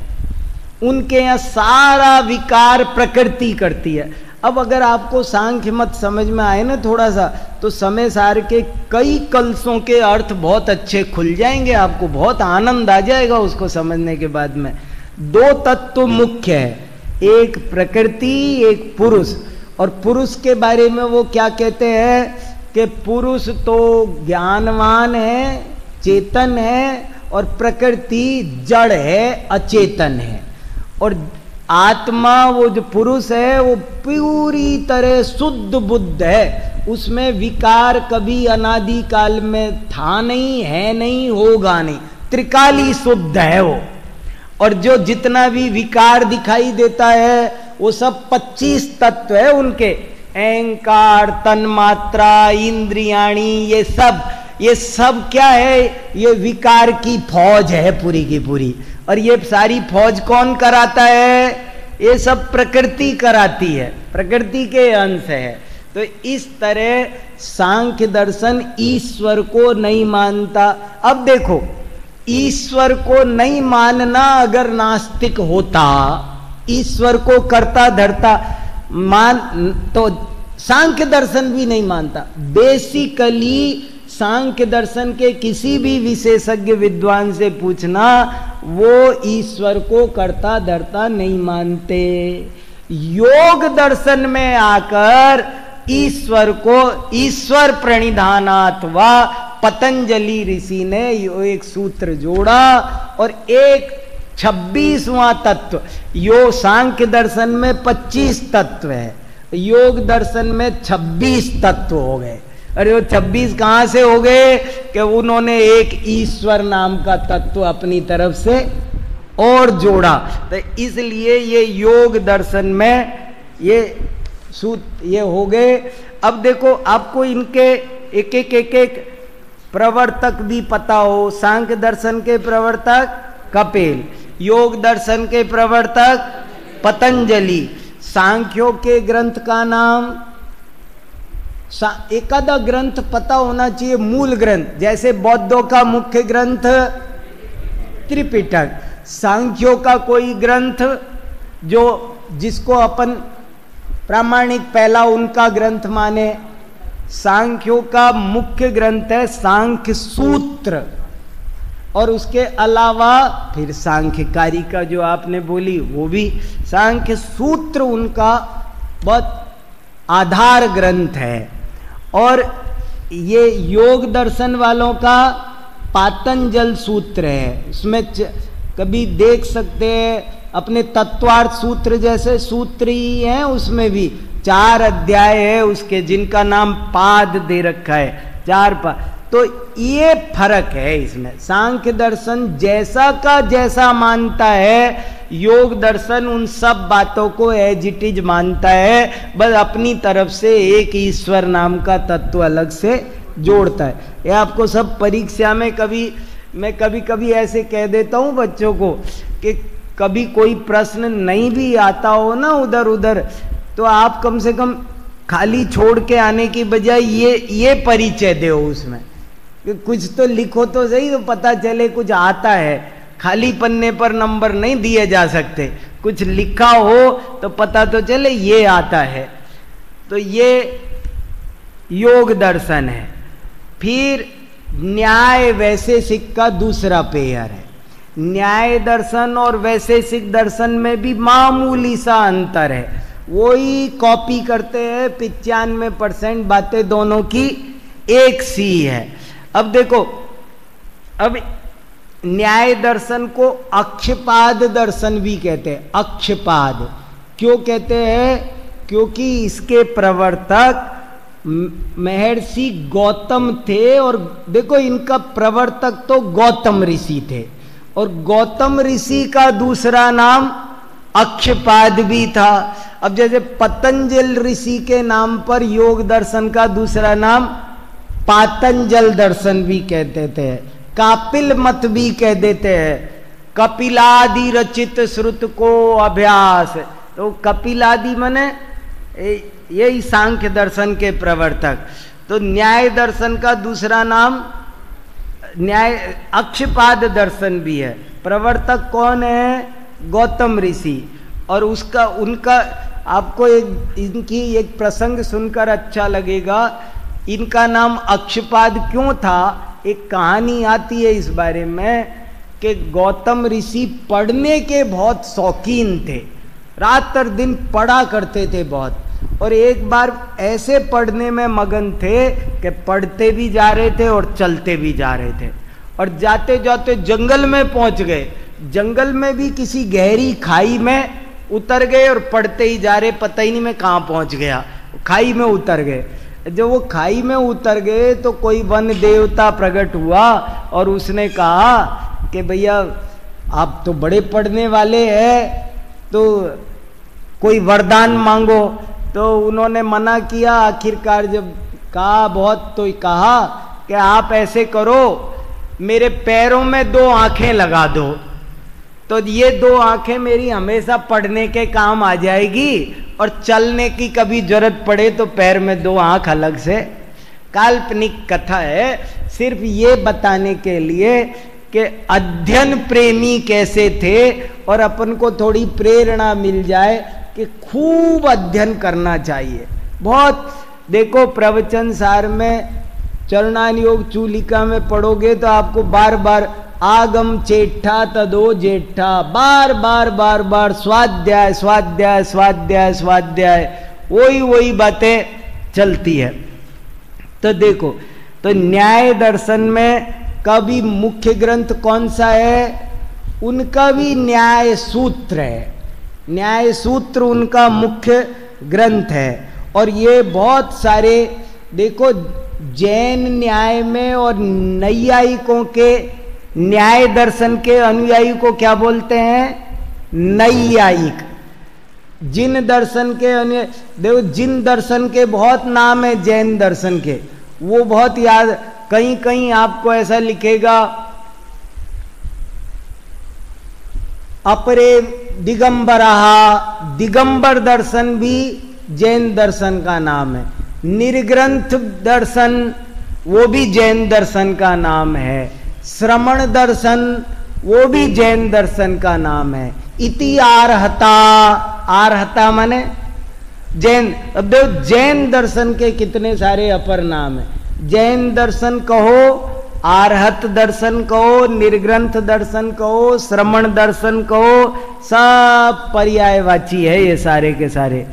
उनके यहाँ सारा विकार प्रकृति करती है। अब अगर आपको सांख्य मत समझ में आए ना थोड़ा सा, तो समय सार के कई कलशों के अर्थ बहुत अच्छे खुल जाएंगे, आपको बहुत आनंद आ जाएगा उसको समझने के बाद में। दो तत्व मुख्य है, एक प्रकृति, एक पुरुष। और पुरुष के बारे में वो क्या कहते हैं कि पुरुष तो ज्ञानवान है, चेतन है, और प्रकृति जड़ है, अचेतन है। और आत्मा, वो जो पुरुष है, वो पूरी तरह शुद्ध बुद्ध है। उसमें विकार कभी अनादि काल में था नहीं, है नहीं, होगा नहीं, त्रिकाली शुद्ध है वो। और जो जितना भी विकार दिखाई देता है वो सब 25 तत्व है उनके, अहंकार, तन्मात्रा, इंद्रियाणी, ये सब क्या है, ये विकार की फौज है पूरी की पूरी। और ये सारी फौज कौन कराता है, ये सब प्रकृति कराती है, प्रकृति के अंश है। तो इस तरह सांख्य दर्शन ईश्वर को नहीं मानता। अब देखो, ईश्वर को नहीं मानना अगर नास्तिक होता, ईश्वर को कर्ता धर्ता मान, तो सांख्य दर्शन भी नहीं मानता। बेसिकली सांख्य दर्शन के किसी भी विशेषज्ञ विद्वान से पूछना, वो ईश्वर को कर्ता धर्ता नहीं मानते। योग दर्शन में आकर ईश्वर को ईश्वर प्रणिधानात् वा पतंजलि ऋषि ने एक सूत्र जोड़ा और एक 26वां तत्व। यो सांख्य दर्शन में 25 तत्व है, योग दर्शन में 26 तत्व हो गए। अरे वो 26 कहां से हो गए कि उन्होंने एक ईश्वर नाम का तत्व अपनी तरफ से और जोड़ा। तो इसलिए ये योग दर्शन में ये हो गए। अब देखो, आपको इनके एक एक प्रवर्तक भी पता हो। सांख्य दर्शन के प्रवर्तक कपिल, योग दर्शन के प्रवर्तक पतंजलि, सांख्यों के ग्रंथ का नाम, एकादा ग्रंथ पता होना चाहिए, मूल ग्रंथ। जैसे बौद्धों का मुख्य ग्रंथ त्रिपिटक, सांख्यों का कोई ग्रंथ जो जिसको अपन प्रामाणिक पहला उनका ग्रंथ माने। सांख्यों का मुख्य ग्रंथ है सांख्य सूत्र, और उसके अलावा फिर सांख्यकारी का जो आपने बोली वो भी सांख्य सूत्र उनका बहुत आधार ग्रंथ है। और ये योग दर्शन वालों का पातंजल सूत्र है। उसमें कभी देख सकते हैं अपने तत्वार्थ सूत्र जैसे सूत्र ही हैं, उसमें भी 4 अध्याय है उसके, जिनका नाम पाद दे रखा है, 4 पाद। तो ये फर्क है इसमें। सांख्य दर्शन जैसा का जैसा मानता है, योग दर्शन उन सब बातों को एज इट इज मानता है, बस अपनी तरफ से एक ईश्वर नाम का तत्व अलग से जोड़ता है। ये आपको सब परीक्षा में मैं कभी ऐसे कह देता हूँ बच्चों को कि कभी कोई प्रश्न नहीं भी आता हो ना उधर उधर, तो आप कम से कम खाली छोड़ के आने की बजाय ये परिचय दो उसमें कि कुछ तो लिखो तो सही, तो पता चले कुछ आता है। खाली पन्ने पर नंबर नहीं दिए जा सकते, कुछ लिखा हो तो पता तो चले ये आता है। तो ये योग दर्शन है। फिर न्याय वैशेषिक का दूसरा पेयर है। न्याय दर्शन और वैशेषिक दर्शन में भी मामूली सा अंतर है, वही कॉपी करते हैं। 95% बातें दोनों की एक सी है। अब देखो, अब न्याय दर्शन को अक्षपाद दर्शन भी कहते हैं। अक्षपाद क्यों कहते हैं? क्योंकि इसके प्रवर्तक महर्षि गौतम थे, और देखो इनका प्रवर्तक तो गौतम ऋषि थे, और गौतम ऋषि का दूसरा नाम अक्षपाद भी था। अब जैसे पतंजल ऋषि के नाम पर योग दर्शन का दूसरा नाम पातंजल दर्शन भी कहते थे, कापिल मत भी कह देते हैं। कपिलादि रचित श्रुत को अभ्यास, तो कपिलादि माने यही सांख्य दर्शन के प्रवर्तक। तो न्याय दर्शन का दूसरा नाम न्याय अक्षपाद दर्शन भी है। प्रवर्तक कौन है? गौतम ऋषि। और उनका आपको इनकी एक प्रसंग सुनकर अच्छा लगेगा। इनका नाम अक्षपाद क्यों था? एक कहानी आती है इस बारे में कि गौतम ऋषि पढ़ने के बहुत शौकीन थे, रात और दिन पढ़ा करते थे बहुत। और एक बार ऐसे पढ़ने में मगन थे कि पढ़ते भी जा रहे थे और चलते भी जा रहे थे, और जाते जाते जंगल में पहुंच गए। जंगल में भी किसी गहरी खाई में उतर गए और पढ़ते ही जा रहे, पता ही नहीं मैं कहाँ पहुंच गया, खाई में उतर गए। जब वो खाई में उतर गए तो कोई वन देवता प्रकट हुआ और उसने कहा कि भैया आप तो बड़े पढ़ने वाले हैं, तो कोई वरदान मांगो। तो उन्होंने मना किया। आखिरकार जब कहा बहुत, तो कहा कि आप ऐसे करो, मेरे पैरों में 2 आंखें लगा दो, तो ये 2 आंखें मेरी हमेशा पढ़ने के काम आ जाएगी, और चलने की कभी जरूरत पड़े तो पैर में 2 आंख अलग से। काल्पनिक कथा है, सिर्फ ये बताने के लिए कि अध्ययन प्रेमी कैसे थे, और अपन को थोड़ी प्रेरणा मिल जाए कि खूब अध्ययन करना चाहिए। बहुत देखो प्रवचन सार में चरणान योग चूलिका में पढ़ोगे तो आपको बार बार आगम चेठा तदो जेठा, बार बार बार बार स्वाध्याय स्वाध्याय स्वाध्याय स्वाध्याय, वही बातें चलती है। तो देखो, तो न्याय दर्शन में का भी मुख्य ग्रंथ कौन सा है? उनका भी न्याय सूत्र है। न्याय सूत्र उनका मुख्य ग्रंथ है। और ये बहुत सारे देखो जैन न्याय में और नैयायिकों के न्याय दर्शन के अनुयायी को क्या बोलते हैं? नैयायिक। जिन दर्शन के देखो, जिन दर्शन के बहुत नाम है जैन दर्शन के, वो बहुत याद, कहीं कहीं आपको ऐसा लिखेगा अपरे दिगंबरहा, दिगंबर दर्शन भी जैन दर्शन का नाम है। निर्ग्रंथ दर्शन वो भी जैन दर्शन का नाम है। श्रमण दर्शन वो भी जैन दर्शन का नाम है। इति आर्हता, आर्हता माने जैन। अब देखो जैन दर्शन के कितने सारे अपर नाम है। जैन दर्शन कहो, आर्हत दर्शन कहो, निर्ग्रंथ दर्शन कहो, श्रमण दर्शन कहो, सब पर्यायवाची है ये सारे के सारे।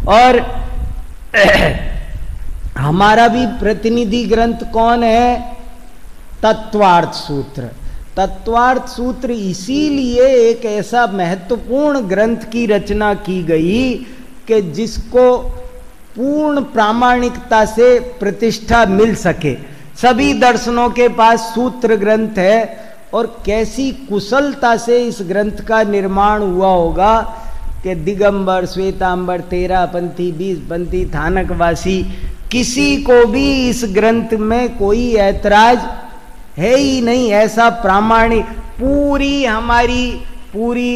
और हमारा भी प्रतिनिधि ग्रंथ कौन है? तत्वार्थ सूत्र। तत्वार्थ सूत्र इसीलिए एक ऐसा महत्वपूर्ण ग्रंथ की रचना की गई कि जिसको पूर्ण प्रामाणिकता से प्रतिष्ठा मिल सके। सभी दर्शनों के पास सूत्र ग्रंथ है, और कैसी कुशलता से इस ग्रंथ का निर्माण हुआ होगा कि दिगंबर, श्वेतांबर, 13 पंथी, 20 पंथी, थानकवासी, किसी को भी इस ग्रंथ में कोई ऐतराज है ही नहीं। ऐसा प्रामाणिक पूरी हमारी पूरी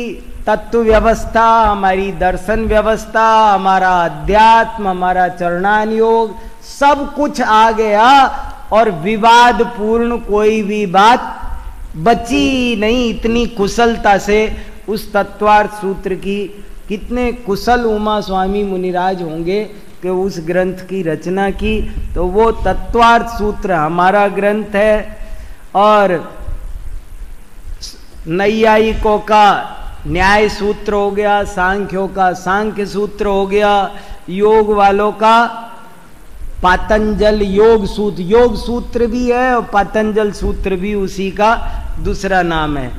तत्व व्यवस्था, हमारी दर्शन व्यवस्था, हमारा अध्यात्म, हमारा चरणान योग, सब कुछ आ गया और विवाद पूर्ण कोई भी बात बची नहीं। इतनी कुशलता से उस तत्वार्थ सूत्र की, कितने कुशल उमा स्वामी मुनिराज होंगे कि उस ग्रंथ की रचना की। तो वो तत्वार्थ सूत्र हमारा ग्रंथ है। और नैयायिकों का न्याय सूत्र हो गया, सांख्यों का सांख्य सूत्र हो गया, योग वालों का पातंजल योग सूत्र, योग सूत्र भी है और पातंजल सूत्र भी उसी का दूसरा नाम है।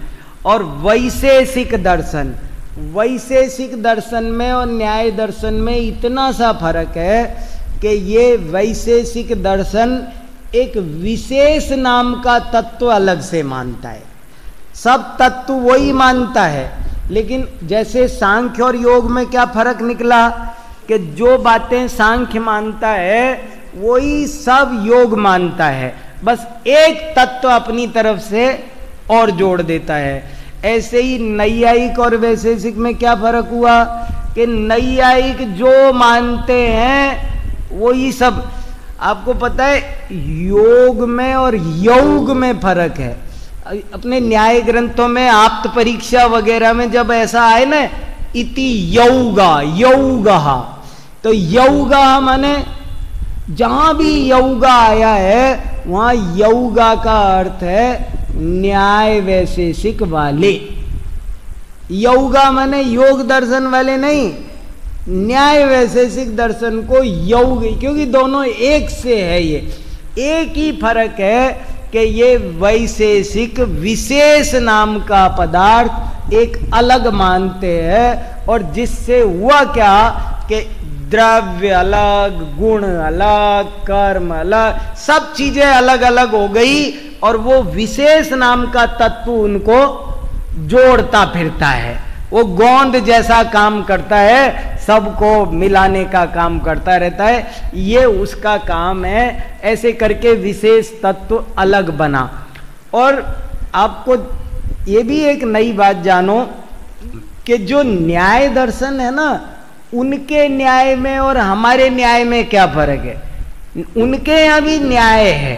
और वैशेषिक दर्शन, वैशेषिक दर्शन में और न्याय दर्शन में इतना सा फर्क है कि ये वैशेषिक दर्शन एक विशेष नाम का तत्व अलग से मानता है। सब तत्व वही मानता है, लेकिन जैसे सांख्य और योग में क्या फर्क निकला कि जो बातें सांख्य मानता है वही सब योग मानता है, बस एक तत्व अपनी तरफ से और जोड़ देता है। ऐसे ही नैयायिक और वैशेषिक में क्या फर्क हुआ कि नैयायिक जो मानते हैं वही सब। आपको पता है योग में और योग में फर्क है। अपने न्याय ग्रंथों में आप्त परीक्षा वगैरह में जब ऐसा आए ना इति यौगा, यौगा, तो यौगा माने जहां भी यौगा आया है वहां यौगा का अर्थ है न्याय वैशेषिक वाले। यौगा माने योग दर्शन वाले नहीं, न्याय वैशेषिक दर्शन को योग, क्योंकि दोनों एक से है। ये एक ही फर्क है कि ये वैशेषिक विशेष नाम का पदार्थ एक अलग मानते हैं, और जिससे हुआ क्या कि द्रव्य अलग, गुण अलग, कर्म अलग, सब चीजें अलग अलग हो गई, और वो विशेष नाम का तत्व उनको जोड़ता फिरता है। वो गोंद जैसा काम करता है, सबको मिलाने का काम करता रहता है, ये उसका काम है। ऐसे करके विशेष तत्व अलग बना। और आपको ये भी एक नई बात जानो कि जो न्याय दर्शन है ना, उनके न्याय में और हमारे न्याय में क्या फर्क है। उनके यहाँ भी न्याय है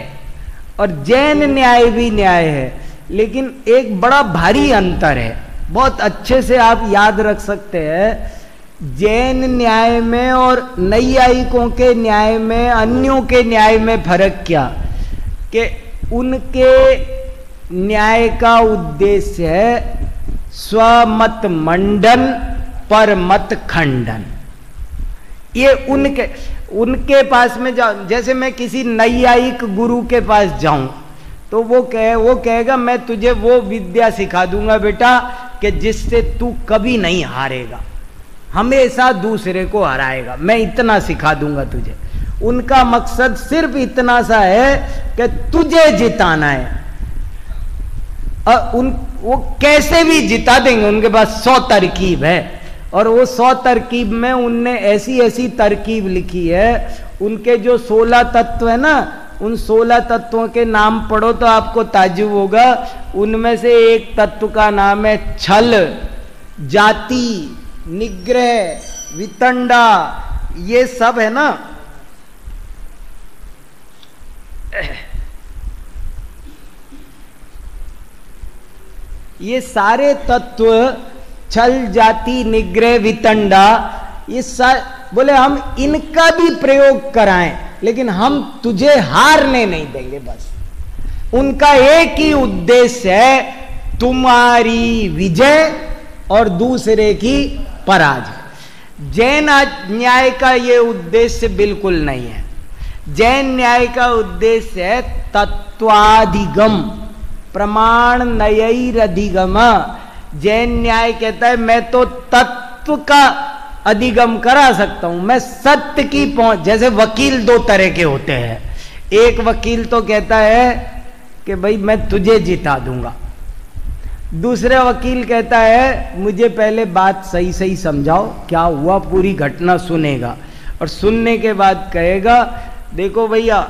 और जैन न्याय भी न्याय है, लेकिन एक बड़ा भारी अंतर है। बहुत अच्छे से आप याद रख सकते हैं जैन न्याय में और नैयायिकों के न्याय में, अन्यों के न्याय में फर्क क्या, कि उनके न्याय का उद्देश्य है स्वमत मंडन पर मत खंडन। ये उनके पास में जाओ, जैसे मैं किसी नैयायिक गुरु के पास जाऊं तो वो कहेगा मैं तुझे वो विद्या सिखा दूंगा बेटा कि जिससे तू कभी नहीं हारेगा, हमेशा दूसरे को हराएगा, मैं इतना सिखा दूंगा तुझे। उनका मकसद सिर्फ इतना सा है कि तुझे जिताना है। वो कैसे भी जिता देंगे, उनके पास 100 तरकीब है, और वो 100 तरकीब में उनने ऐसी ऐसी तरकीब लिखी है। उनके जो 16 तत्व है ना, उन 16 तत्वों के नाम पढ़ो तो आपको ताज्जुब होगा। उनमें से एक तत्व का नाम है छल, जाति, निग्रह, वितंडा, ये सब है ना। ये सारे तत्व, छल, जाति, निग्रह, वितंडा, ये बोले हम इनका भी प्रयोग कराएं, लेकिन हम तुझे हारने नहीं देंगे। बस उनका एक ही उद्देश्य है, तुम्हारी विजय और दूसरे की पराजय। जैन न्याय का ये उद्देश्य बिल्कुल नहीं है। जैन न्याय का उद्देश्य है तत्वाधिगम, प्रमाण नयैरधिगम। जैन न्याय कहता है मैं तो तत्व का अधिगम करा सकता हूं, मैं सत्य की पहुंच। जैसे वकील 2 तरह के होते हैं। एक वकील तो कहता है कि भाई मैं तुझे जिता दूंगा, दूसरा वकील कहता है मुझे पहले बात सही सही समझाओ, क्या हुआ, पूरी घटना सुनेगा, और सुनने के बाद कहेगा देखो भैया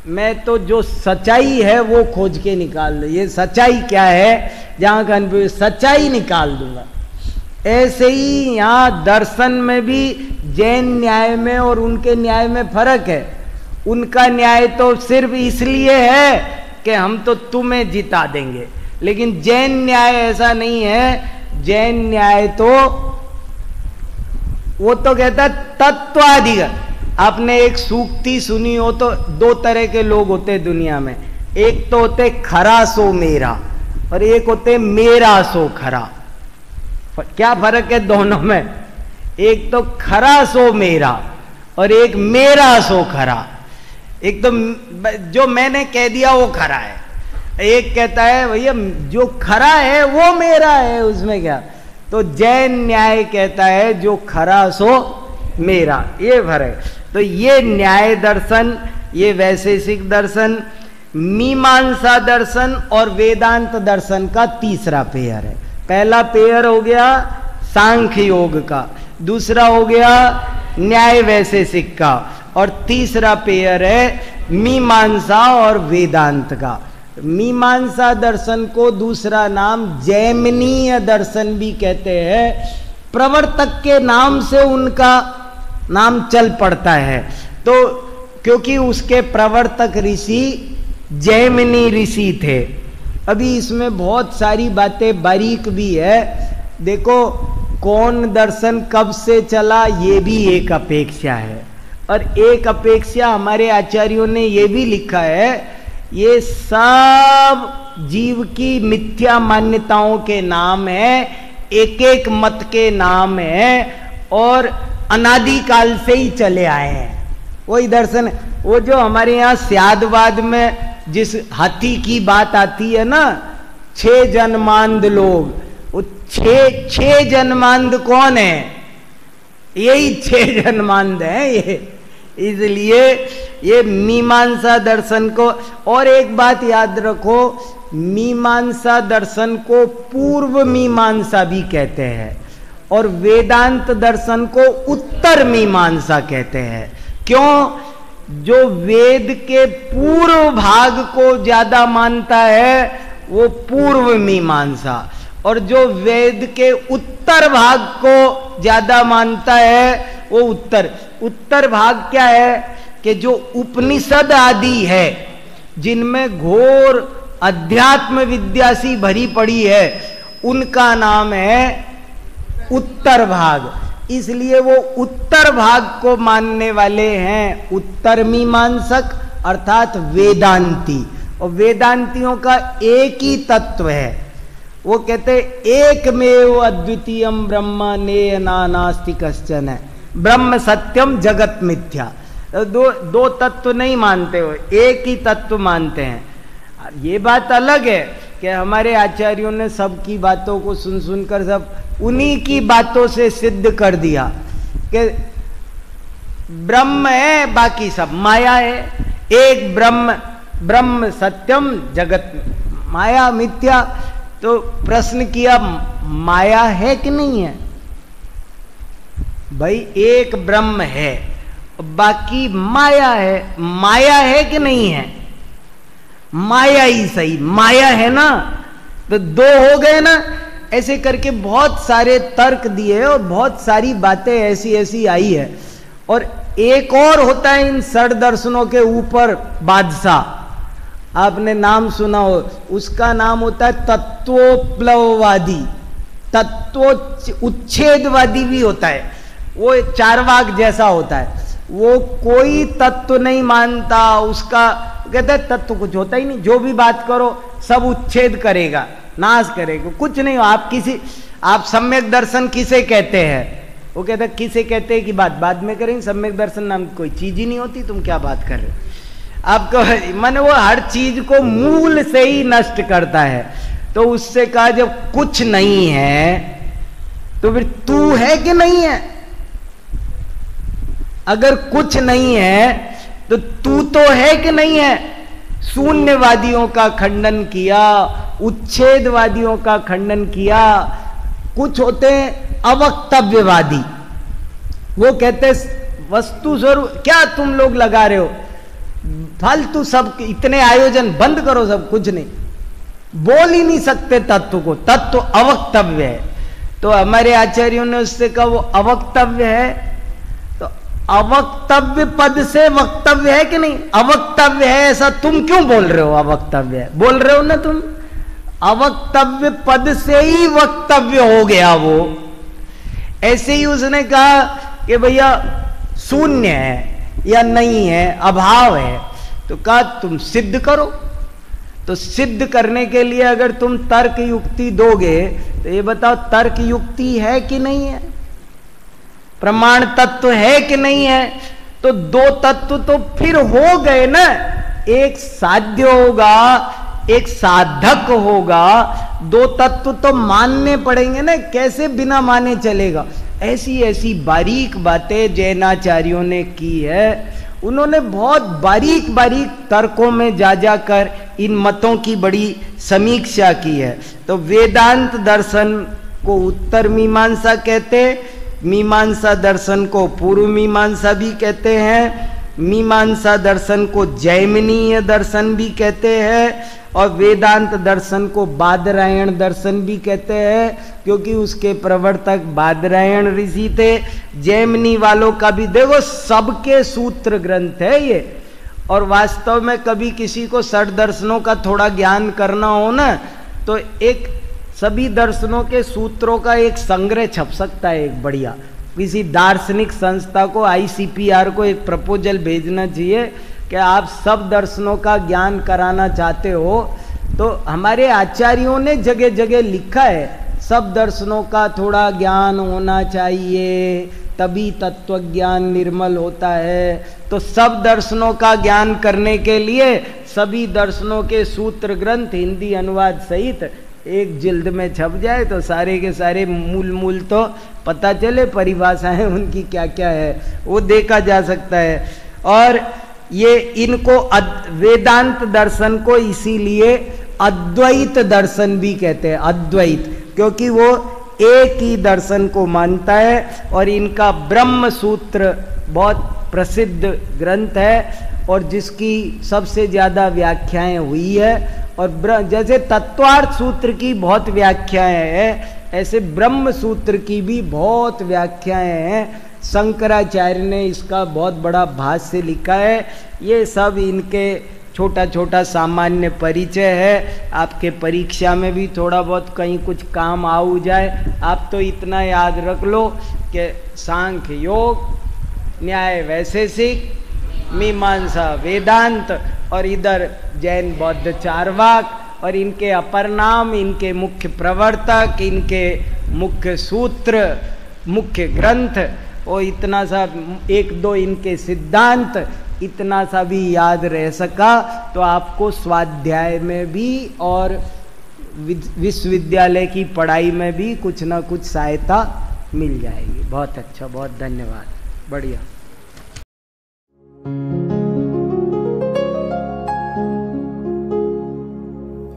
मैं तो जो सच्चाई है वो खोज के निकाल दो, ये सच्चाई क्या है, जहां का सच्चाई निकाल दूंगा। ऐसे ही यहां दर्शन में भी जैन न्याय में और उनके न्याय में फर्क है। उनका न्याय तो सिर्फ इसलिए है कि हम तो तुम्हें जिता देंगे, लेकिन जैन न्याय ऐसा नहीं है। जैन न्याय तो वो तो कहता है तत्वाधिगम। आपने एक सूक्ति सुनी हो तो 2 तरह के लोग होते दुनिया में, एक तो होते खरा सो मेरा और एक होते मेरा सो खरा। क्या फर्क है दोनों में? एक तो खरा सो मेरा और एक मेरा सो खरा। एक तो जो मैंने कह दिया वो खरा है, एक कहता है भैया जो खरा है वो मेरा है, उसमें क्या। तो जैन न्याय कहता है जो खरा सो मेरा, ये फर्क। तो ये न्याय दर्शन, ये वैशेषिक दर्शन, मीमांसा दर्शन और वेदांत दर्शन का तीसरा पेयर है। पहला पेयर हो गया सांख्य योग का, दूसरा हो गया न्याय वैशेषिक का, और तीसरा पेयर है मीमांसा और वेदांत का। मीमांसा दर्शन को दूसरा नाम जैमिनीय दर्शन भी कहते हैं। प्रवर्तक के नाम से उनका नाम चल पड़ता है, तो क्योंकि उसके प्रवर्तक ऋषि जैमिनी ऋषि थे। अभी इसमें बहुत सारी बातें बारीक भी है। देखो कौन दर्शन कब से चला ये भी एक अपेक्षा है, और एक अपेक्षा हमारे आचार्यों ने ये भी लिखा है, ये सब जीव की मिथ्या मान्यताओं के नाम है, एक एक मत के नाम है, और अनादिकाल से ही चले आए हैं। वही दर्शन, वो जो हमारे यहाँ स्यादवाद में जिस हाथी की बात आती है ना, 6 जन्मांध लोग, वो 6 जन्मांध कौन है? यही 6 जन्मांध है ये। इसलिए ये मीमांसा दर्शन को, और एक बात याद रखो, मीमांसा दर्शन को पूर्व मीमांसा भी कहते हैं, और वेदांत दर्शन को उत्तर मीमांसा कहते हैं। क्यों? जो वेद के पूर्व भाग को ज्यादा मानता है वो पूर्व मीमांसा, और जो वेद के उत्तर भाग को ज्यादा मानता है वो उत्तर भाग क्या है कि जो उपनिषद आदि है जिनमें घोर अध्यात्म विद्या सी भरी पड़ी है, उनका नाम है उत्तर भाग। इसलिए वो उत्तर भाग को मानने वाले हैं उत्तर मीमांसक अर्थात वेदांती। और वेदांतियों का एक ही तत्व है, वो कहते एकमेव अद्वितीयम ब्रह्म नेय नास्ति कश्चन है, ब्रह्म सत्यम जगत मिथ्या। दो तत्व नहीं मानते हो, एक ही तत्व मानते हैं। ये बात अलग है कि हमारे आचार्यों ने सबकी बातों को सुन सुनकर सब उन्हीं की बातों से सिद्ध कर दिया कि ब्रह्म है, बाकी सब माया है। एक ब्रह्म, ब्रह्म सत्यम जगत माया मिथ्या। तो प्रश्न किया माया है कि नहीं है? भाई एक ब्रह्म है, बाकी माया है। माया है कि नहीं है? माया ही सही, माया है ना, तो दो हो गए ना। ऐसे करके बहुत सारे तर्क दिए और बहुत सारी बातें ऐसी ऐसी आई है। और एक और होता है इन षड दर्शनों के ऊपर बादशाह, आपने नाम सुना हो, उसका नाम होता है तत्वोपलववादी, तत्व उच्छेदवादी भी होता है। वो चारवाक जैसा होता है, वो कोई तत्व नहीं मानता, उसका कहता है तत्व कुछ होता ही नहीं, जो भी बात करो सब उच्छेद करेगा, नाश करेगा, कुछ नहीं हो। आप सम्यक दर्शन किसे कहते हैं? वो कहता है किसे कहते हैं कि बात बाद में करेंगे, सम्यक दर्शन नाम कोई चीज ही नहीं होती, तुम क्या बात कर रहे हो? आपको माने वो हर चीज को मूल से ही नष्ट करता है। तो उससे कहा जब कुछ नहीं है तो फिर तू है कि नहीं है? अगर कुछ नहीं है तो तू तो है कि नहीं है? शून्यवादियों का खंडन किया, उच्छेदवादियों का खंडन किया। कुछ होते हैं अवक्तव्यवादी, वो कहते वस्तु स्वरूप, क्या तुम लोग लगा रहे हो फालतू, सब इतने आयोजन बंद करो, सब कुछ नहीं, बोल ही नहीं सकते तत्व को, तत्व अवक्तव्य है। तो हमारे आचार्यों ने उससे कहा वो अवक्तव्य है। तो अवक्तव्य पद से वक्तव्य है कि नहीं? अवक्तव्य है ऐसा तुम क्यों बोल रहे हो? अवक्तव्य है बोल रहे हो ना तुम, अवक्तव्य पद से ही वक्तव्य हो गया वो। ऐसे ही उसने कहा कि भैया शून्य है या नहीं है, अभाव है, तो कहा तुम सिद्ध करो। तो सिद्ध करने के लिए अगर तुम तर्क युक्ति दोगे तो ये बताओ तर्क युक्ति है कि नहीं है, प्रमाण तत्व है कि नहीं है? तो दो तत्व तो फिर हो गए ना, एक साध्य होगा, एक साधक होगा, दो तत्व तो मानने पड़ेंगे ना, कैसे बिना माने चलेगा? ऐसी ऐसी बारीक बातें जैनाचार्यों ने की है। उन्होंने बहुत बारीक बारीक तर्कों में जा जाकर इन मतों की बड़ी समीक्षा की है। तो वेदांत दर्शन को उत्तर मीमांसा कहते, मीमांसा दर्शन को पूर्व मीमांसा भी कहते हैं, मीमांसा दर्शन को जैमिनीय दर्शन भी कहते हैं, और वेदांत दर्शन को बादरायण दर्शन भी कहते हैं, क्योंकि उसके प्रवर्तक बादरायण ऋषि थे। जैमिनी वालों का भी देखो सबके सूत्र ग्रंथ है ये। और वास्तव में कभी किसी को षड दर्शनों का थोड़ा ज्ञान करना हो ना, तो एक सभी दर्शनों के सूत्रों का एक संग्रह छप सकता है, एक बढ़िया। किसी दार्शनिक संस्था को, ICPR को एक प्रपोजल भेजना चाहिए कि आप सब दर्शनों का ज्ञान कराना चाहते हो, तो हमारे आचार्यों ने जगह जगह लिखा है सब दर्शनों का थोड़ा ज्ञान होना चाहिए, तभी तत्व ज्ञान निर्मल होता है। तो सब दर्शनों का ज्ञान करने के लिए सभी दर्शनों के सूत्र ग्रंथ हिंदी अनुवाद सहित एक जिल्द में छप जाए तो सारे के सारे मूल तो पता चले, परिभाषाएं उनकी क्या क्या है वो देखा जा सकता है। और ये इनको वेदांत दर्शन को इसीलिए अद्वैत दर्शन भी कहते हैं, अद्वैत, क्योंकि वो एक ही दर्शन को मानता है। और इनका ब्रह्म सूत्र बहुत प्रसिद्ध ग्रंथ है और जिसकी सबसे ज्यादा व्याख्याएं हुई है। और जैसे तत्वार्थ सूत्र की बहुत व्याख्याएं हैं, ऐसे ब्रह्म सूत्र की भी बहुत व्याख्याएं हैं। शंकराचार्य ने इसका बहुत बड़ा भाष्य लिखा है। ये सब इनके छोटा छोटा सामान्य परिचय है, आपके परीक्षा में भी थोड़ा बहुत कहीं कुछ काम आऊ जाए। आप तो इतना याद रख लो के सांख्य योग, न्याय वैशेषिक, मीमांसा वेदांत, और इधर जैन बौद्ध चारवाक, और इनके अपर नाम, इनके मुख्य प्रवर्तक, इनके मुख्य सूत्र, मुख्य ग्रंथ, और इतना सा एक दो इनके सिद्धांत, इतना सा भी याद रह सका तो आपको स्वाध्याय में भी और विश्वविद्यालय की पढ़ाई में भी कुछ ना कुछ सहायता मिल जाएगी। बहुत अच्छा, बहुत धन्यवाद, बढ़िया।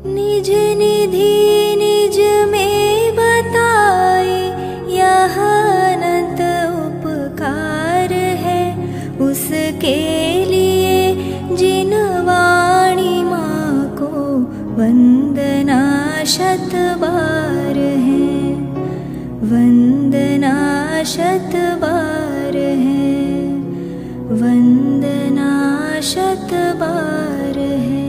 निज निधि निज में बताए, यह अनंत उपकार है उसके लिए जिन वाणी माँ को वंदना शत बार है, वंदना शत बार है, वंदना शत बार है।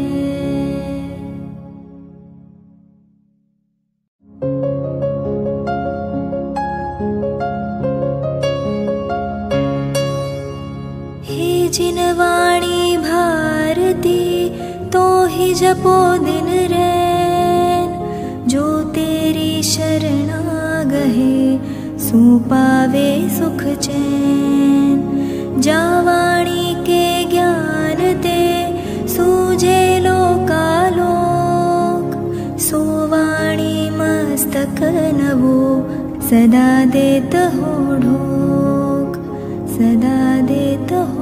हे जिन वाणी भारती तो ही जपो दिन रैन, जो तेरी शरणा गहे सो पावे सुख चैन। जा वाणी के ज्ञान ते सूझे लोकालोक, सो वाणी मस्तक नवो सदा देत हो ढोक, सदा देत हो